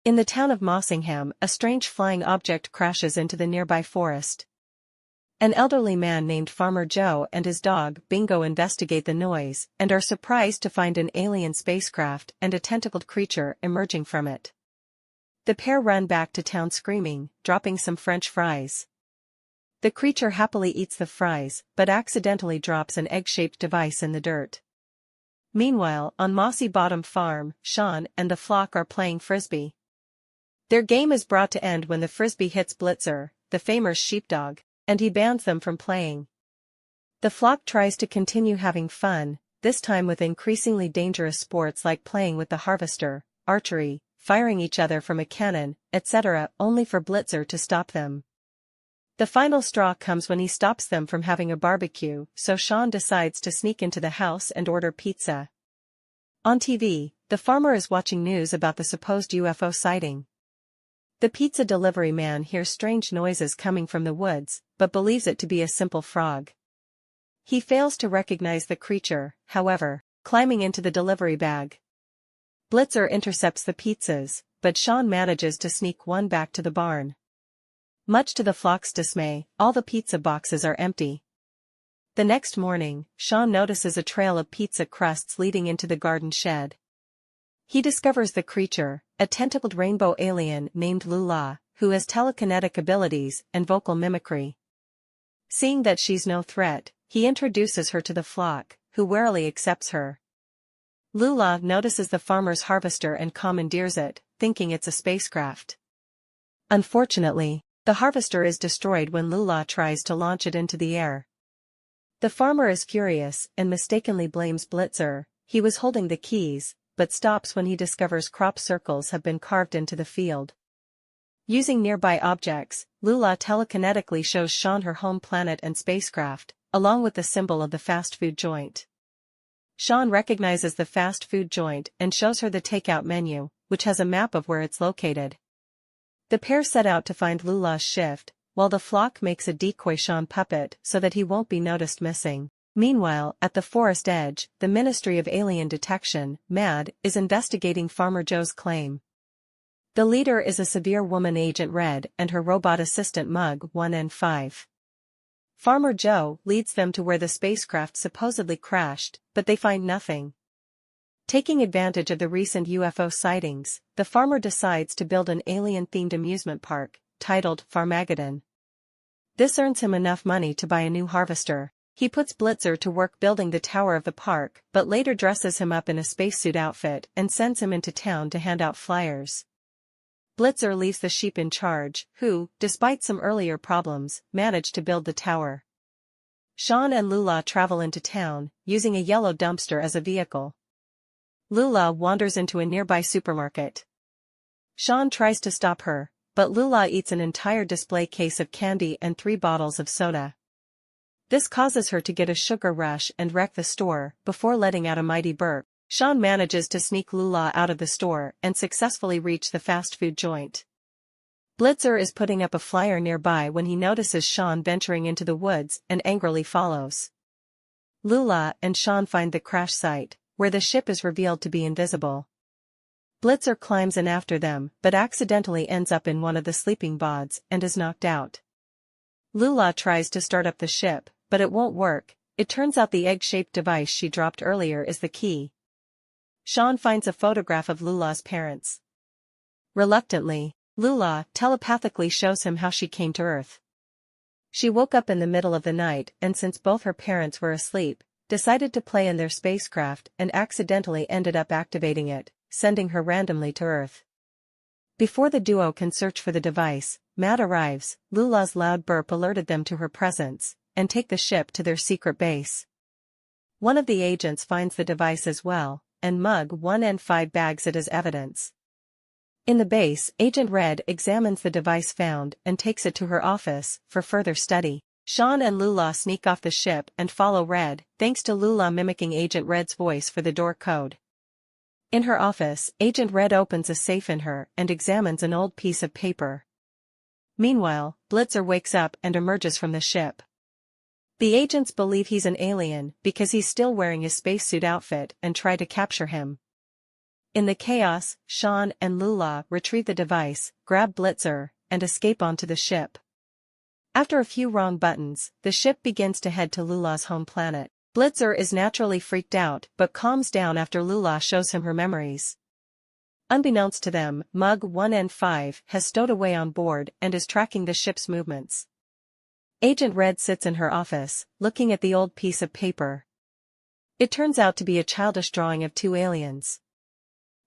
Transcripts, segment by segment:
In the town of Mossingham, a strange flying object crashes into the nearby forest. An elderly man named Farmer Joe and his dog Bingo investigate the noise and are surprised to find an alien spacecraft and a tentacled creature emerging from it. The pair run back to town screaming, dropping some French fries. The creature happily eats the fries, but accidentally drops an egg-shaped device in the dirt. Meanwhile, on Mossy Bottom Farm, Shaun and the flock are playing frisbee. Their game is brought to end when the frisbee hits Blitzer, the farmer's sheepdog, and he bans them from playing. The flock tries to continue having fun, this time with increasingly dangerous sports like playing with the harvester, archery, firing each other from a cannon, etc., only for Blitzer to stop them. The final straw comes when he stops them from having a barbecue, so Shaun decides to sneak into the house and order pizza. On TV, the farmer is watching news about the supposed UFO sighting. The pizza delivery man hears strange noises coming from the woods, but believes it to be a simple frog. He fails to recognize the creature, however, climbing into the delivery bag. Blitzer intercepts the pizzas, but Shaun manages to sneak one back to the barn. Much to the flock's dismay, all the pizza boxes are empty. The next morning, Shaun notices a trail of pizza crusts leading into the garden shed. He discovers the creature, a tentacled rainbow alien named Lula, who has telekinetic abilities and vocal mimicry. Seeing that she's no threat, he introduces her to the flock, who warily accepts her. Lula notices the farmer's harvester and commandeers it, thinking it's a spacecraft. Unfortunately, the harvester is destroyed when Lula tries to launch it into the air. The farmer is furious and mistakenly blames Blitzer. He was holding the keys, but stops when he discovers crop circles have been carved into the field. Using nearby objects, Lula telekinetically shows Shaun her home planet and spacecraft, along with the symbol of the fast food joint. Shaun recognizes the fast food joint and shows her the takeout menu, which has a map of where it's located. The pair set out to find Lula's shift, while the flock makes a decoy Shaun puppet so that he won't be noticed missing. Meanwhile, at the forest edge, the Ministry of Alien Detection, MAD, is investigating Farmer Joe's claim. The leader is a severe woman, Agent Red, and her robot assistant Mug 1 and 5. Farmer Joe leads them to where the spacecraft supposedly crashed, but they find nothing. Taking advantage of the recent UFO sightings, the farmer decides to build an alien-themed amusement park, titled Farmageddon. This earns him enough money to buy a new harvester. He puts Blitzer to work building the tower of the park, but later dresses him up in a spacesuit outfit and sends him into town to hand out flyers. Blitzer leaves the sheep in charge, who, despite some earlier problems, manage to build the tower. Shaun and Lula travel into town, using a yellow dumpster as a vehicle. Lula wanders into a nearby supermarket. Shaun tries to stop her, but Lula eats an entire display case of candy and 3 bottles of soda. This causes her to get a sugar rush and wreck the store. Before letting out a mighty burp, Shaun manages to sneak Lula out of the store and successfully reach the fast food joint. Blitzer is putting up a flyer nearby when he notices Shaun venturing into the woods and angrily follows. Lula and Shaun find the crash site, where the ship is revealed to be invisible. Blitzer climbs in after them but accidentally ends up in one of the sleeping pods and is knocked out. Lula tries to start up the ship, but it won't work. It turns out the egg-shaped device she dropped earlier is the key. Shaun finds a photograph of Lula's parents. Reluctantly, Lula telepathically shows him how she came to Earth. She woke up in the middle of the night and, since both her parents were asleep, decided to play in their spacecraft and accidentally ended up activating it, sending her randomly to Earth. Before the duo can search for the device, Matt arrives. Lula's loud burp alerted them to her presence, and take the ship to their secret base. One of the agents finds the device as well, and Mug 1 and 5 bags it as evidence. In the base, Agent Red examines the device found and takes it to her office for further study. Shaun and Lula sneak off the ship and follow Red, thanks to Lula mimicking Agent Red's voice for the door code. In her office, Agent Red opens a safe in her and examines an old piece of paper. Meanwhile, Blitzer wakes up and emerges from the ship. The agents believe he's an alien because he's still wearing his spacesuit outfit and try to capture him. In the chaos, Shaun and Lula retrieve the device, grab Blitzer, and escape onto the ship. After a few wrong buttons, the ship begins to head to Lula's home planet. Blitzer is naturally freaked out but calms down after Lula shows him her memories. Unbeknownst to them, Mug 1N5 has stowed away on board and is tracking the ship's movements. Agent Red sits in her office, looking at the old piece of paper. It turns out to be a childish drawing of two aliens.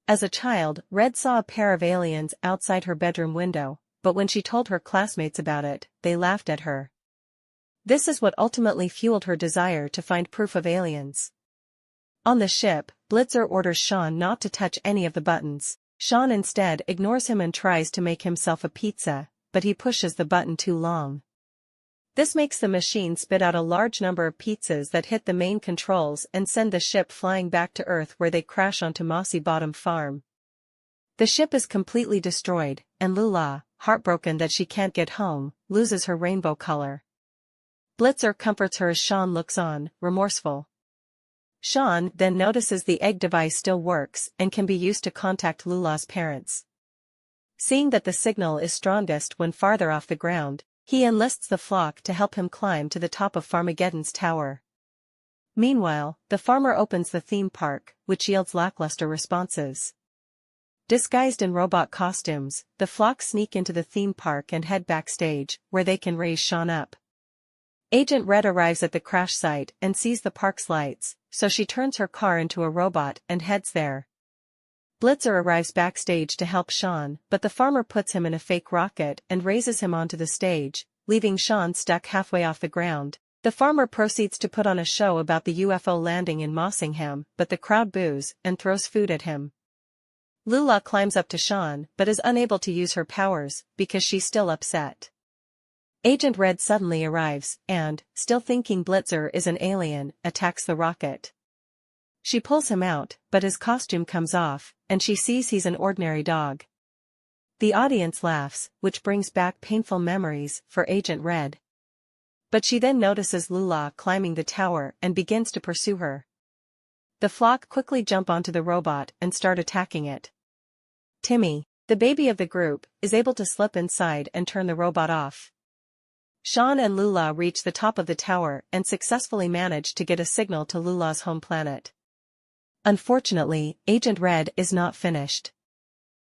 As a child, Red saw a pair of aliens outside her bedroom window, but when she told her classmates about it, they laughed at her. This is what ultimately fueled her desire to find proof of aliens. On the ship, Blitzer orders Shaun not to touch any of the buttons. Shaun instead ignores him and tries to make himself a pizza, but he pushes the button too long. This makes the machine spit out a large number of pizzas that hit the main controls and send the ship flying back to Earth, where they crash onto Mossy Bottom Farm. The ship is completely destroyed, and Lula, heartbroken that she can't get home, loses her rainbow color. Blitzer comforts her as Shaun looks on, remorseful. Shaun then notices the egg device still works and can be used to contact Lula's parents. Seeing that the signal is strongest when farther off the ground, he enlists the flock to help him climb to the top of Farmageddon's tower. Meanwhile, the farmer opens the theme park, which yields lackluster responses. Disguised in robot costumes, the flock sneak into the theme park and head backstage, where they can raise Shaun up. Agent Red arrives at the crash site and sees the park's lights, so she turns her car into a robot and heads there. Blitzer arrives backstage to help Shaun, but the farmer puts him in a fake rocket and raises him onto the stage, leaving Shaun stuck halfway off the ground. The farmer proceeds to put on a show about the UFO landing in Mossingham, but the crowd boos and throws food at him. Lula climbs up to Shaun but is unable to use her powers because she's still upset. Agent Red suddenly arrives and, still thinking Blitzer is an alien, attacks the rocket. She pulls him out, but his costume comes off, and she sees he's an ordinary dog. The audience laughs, which brings back painful memories for Agent Red. But she then notices Lula climbing the tower and begins to pursue her. The flock quickly jump onto the robot and start attacking it. Timmy, the baby of the group, is able to slip inside and turn the robot off. Shaun and Lula reach the top of the tower and successfully manage to get a signal to Lula's home planet. Unfortunately, Agent Red is not finished.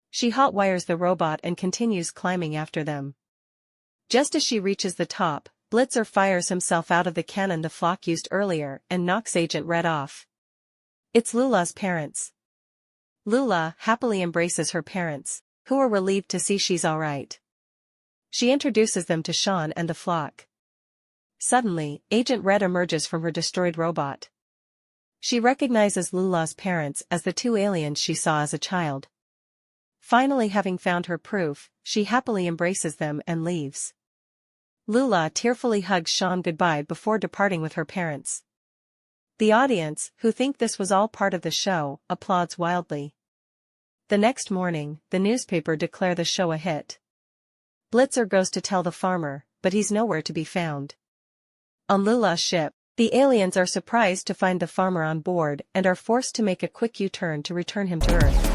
She hotwires the robot and continues climbing after them. Just as she reaches the top, Blitzer fires himself out of the cannon the flock used earlier and knocks Agent Red off. It's Lula's parents. Lula happily embraces her parents, who are relieved to see she's alright. She introduces them to Shaun and the flock. Suddenly, Agent Red emerges from her destroyed robot. She recognizes Lula's parents as the two aliens she saw as a child. Finally, having found her proof, she happily embraces them and leaves. Lula tearfully hugs Shaun goodbye before departing with her parents. The audience, who think this was all part of the show, applauds wildly. The next morning, the newspaper declare the show a hit. Blitzer goes to tell the farmer, but he's nowhere to be found. On Lula's ship, the aliens are surprised to find the farmer on board and are forced to make a quick U-turn to return him to Earth.